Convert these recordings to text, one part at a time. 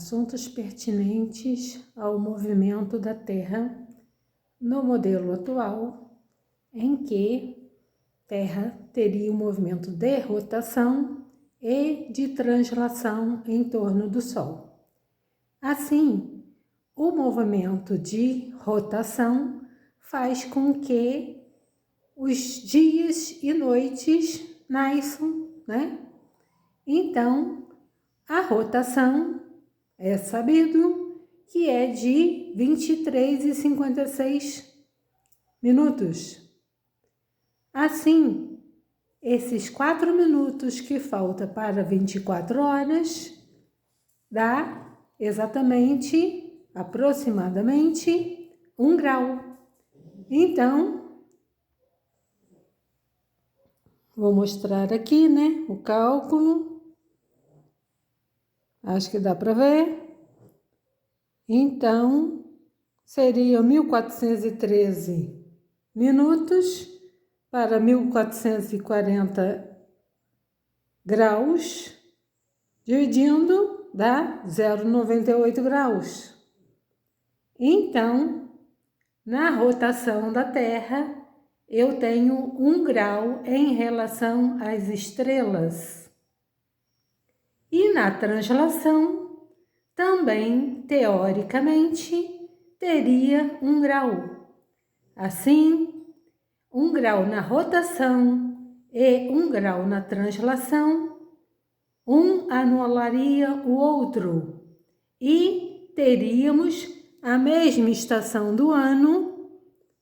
Assuntos pertinentes ao movimento da Terra no modelo atual, em que Terra teria um movimento de rotação e de translação em torno do Sol. Assim, o movimento de rotação faz com que os dias e noites nasçam, né? Então, a rotação é sabido que é de 23h56 minutos. Assim, esses 4 minutos que falta para 24 horas dá exatamente, aproximadamente, 1 grau. Então, vou mostrar aqui, né, o cálculo. Acho que dá para ver. Então, seriam 1413 minutos para 1440 graus, dividindo, dá 0,98 graus. Então, na rotação da Terra, eu tenho 1 grau em relação às estrelas. E na translação, também, teoricamente, teria 1 grau. Assim, 1 grau na rotação e 1 grau na translação, um anularia o outro e teríamos a mesma estação do ano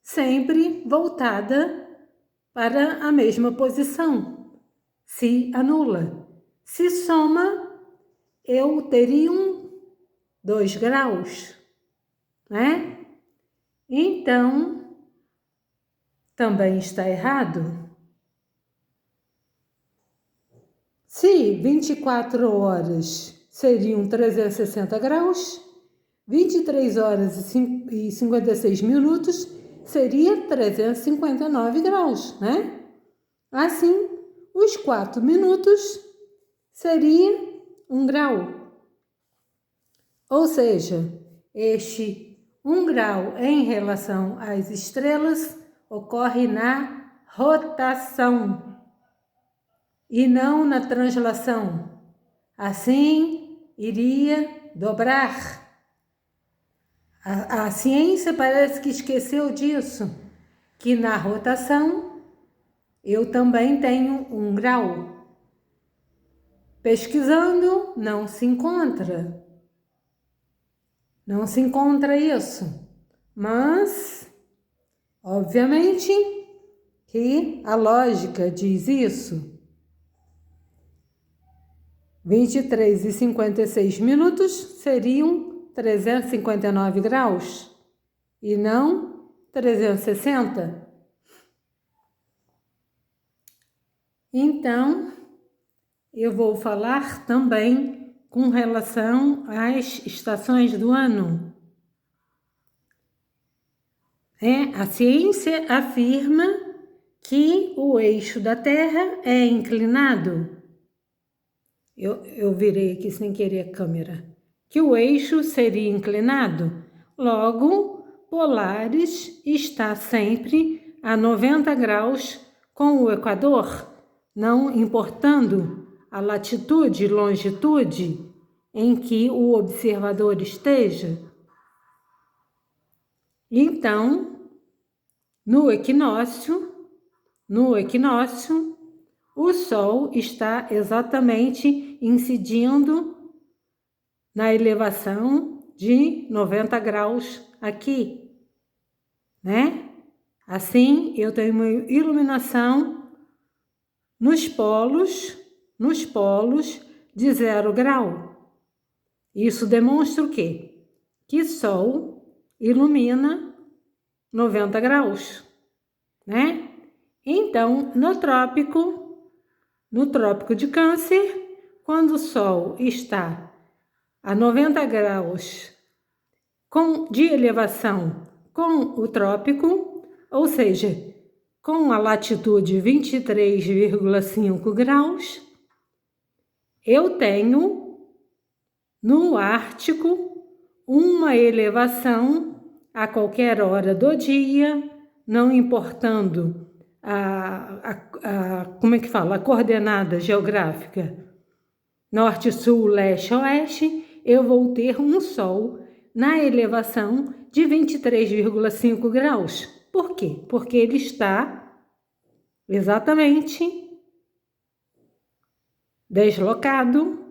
sempre voltada para a mesma posição. Se anula. Se soma, eu teria 2 graus, né? Então, também está errado. Se 24 horas seriam 360 graus, 23 horas e 56 minutos seria 359 graus, né? Assim, os 4 minutos seria 1 grau. Ou seja, este 1 grau em relação às estrelas ocorre na rotação e não na translação. Assim, iria dobrar. A ciência parece que esqueceu disso, que na rotação eu também tenho 1 grau. Pesquisando, não se encontra. Não se encontra isso. Mas, obviamente, que a lógica diz isso. 23h56 minutos seriam 359 graus e não 360. Então, eu vou falar também com relação às estações do ano. A ciência afirma que o eixo da Terra é inclinado. Eu virei aqui sem querer a câmera. Que o eixo seria inclinado. Logo, Polaris está sempre a 90 graus com o Equador, não importando a latitude e longitude em que o observador esteja. Então, no equinócio, o Sol está exatamente incidindo na elevação de 90 graus aqui, né? Assim, eu tenho uma iluminação nos polos de 0 grau. Isso demonstra o quê? Que Sol ilumina 90 graus, né? Então, no trópico de Câncer, quando o Sol está a 90 graus de elevação com o trópico, ou seja, com a latitude 23,5 graus, eu tenho no Ártico, uma elevação a qualquer hora do dia, não importando como é que fala? A coordenada geográfica, norte, sul, leste, oeste, eu vou ter um Sol na elevação de 23,5 graus. Por quê? Porque ele está exatamente deslocado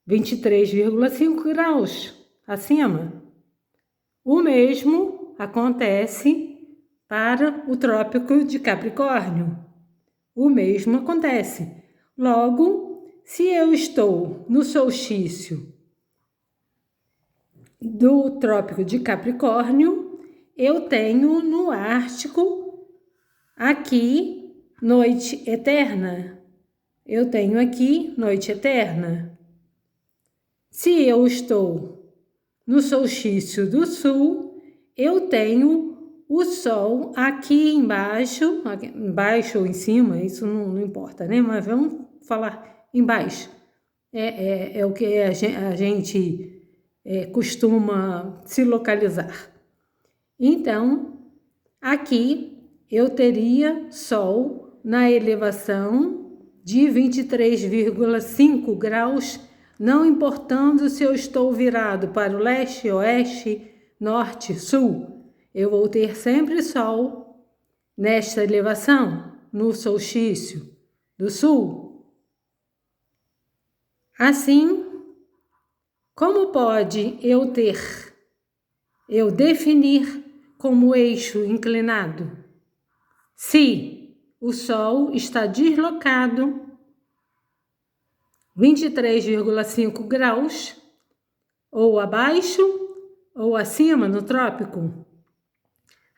23,5 graus acima. O mesmo acontece para o Trópico de Capricórnio. O mesmo acontece. Logo, se eu estou no solstício do Trópico de Capricórnio, eu tenho no Ártico aqui noite eterna. Eu tenho aqui noite eterna. Se eu estou no solstício do Sul, eu tenho o Sol aqui embaixo ou em cima, isso não importa, né? Mas vamos falar embaixo. É o que a gente costuma se localizar. Então, aqui eu teria Sol na elevação de 23,5 graus, não importando se eu estou virado para o leste, oeste, norte, sul. Eu vou ter sempre Sol nesta elevação, no solstício do Sul. Assim, como pode eu definir como eixo inclinado? Se o Sol está deslocado 23,5 graus, ou abaixo ou acima no trópico.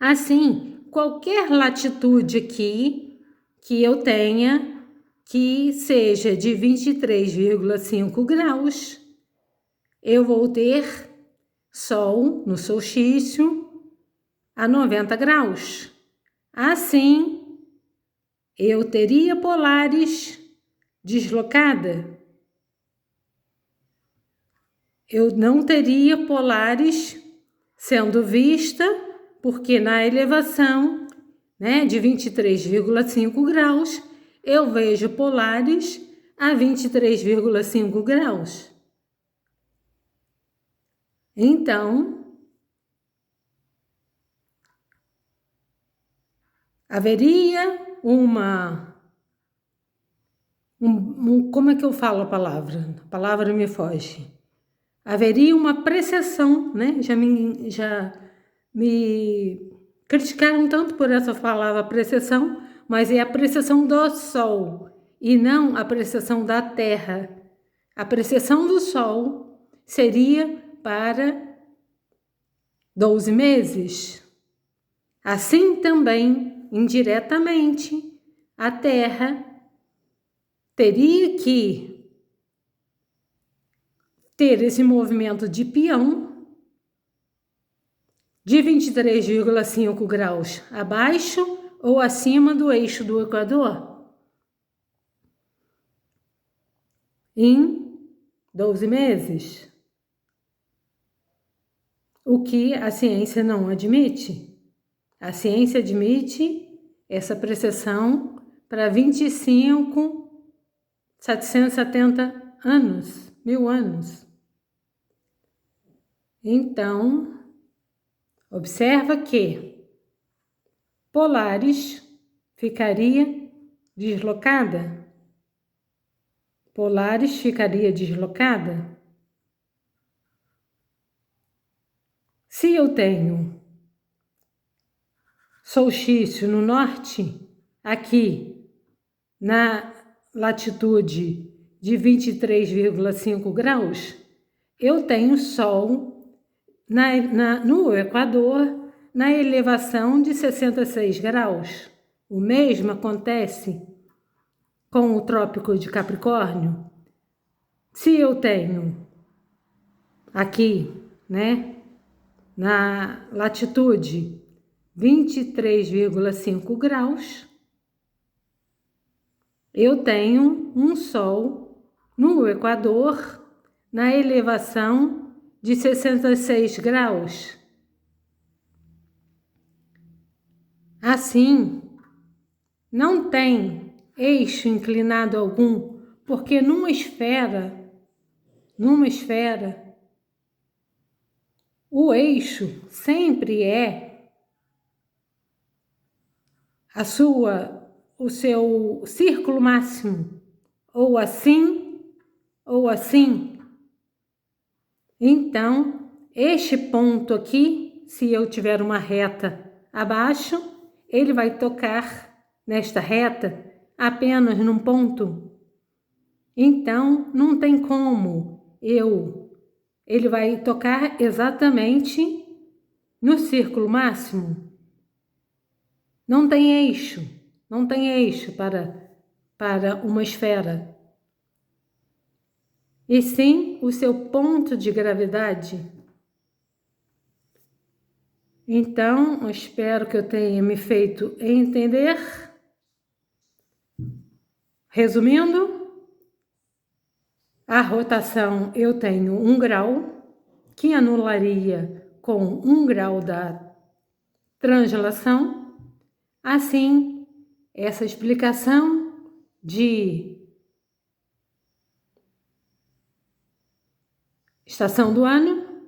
Assim, qualquer latitude aqui que eu tenha que seja de 23,5 graus, eu vou ter Sol no solstício a 90 graus. Assim, eu teria Polaris deslocada. Eu não teria Polaris sendo vista, porque na elevação, né, de 23,5 graus, eu vejo Polaris a 23,5 graus. Então, haveria como é que eu falo a palavra? A palavra me foge. Haveria uma precessão, né? Já me criticaram tanto por essa palavra precessão, mas é a precessão do Sol e não a precessão da Terra. A precessão do Sol seria para 12 meses. Assim também, indiretamente, a Terra teria que ter esse movimento de peão de 23,5 graus abaixo ou acima do eixo do Equador em 12 meses. O que a ciência não admite. A ciência admite essa precessão para 770 anos, 1000 anos. Então, observa que Polaris ficaria deslocada. Polaris ficaria deslocada. Se eu tenho solstício no norte, aqui na latitude de 23,5 graus, eu tenho Sol no Equador na elevação de 66 graus. O mesmo acontece com o Trópico de Capricórnio. Se eu tenho aqui, né, na latitude 23,5 graus, eu tenho um Sol no Equador na elevação de 66 graus. Assim, não tem eixo inclinado algum, porque numa esfera, o eixo sempre é o seu círculo máximo, ou assim, ou assim. Então, este ponto aqui, se eu tiver uma reta abaixo, ele vai tocar nesta reta apenas num ponto. Então, não tem como ele vai tocar exatamente no círculo máximo. Não tem eixo para uma esfera. E sim o seu ponto de gravidade. Então, eu espero que eu tenha me feito entender. Resumindo, a rotação eu tenho 1 grau, que anularia com 1 grau da translação. Assim, essa explicação de estação do ano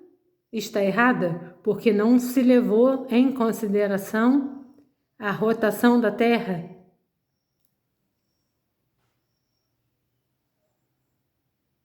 está errada, porque não se levou em consideração a rotação da Terra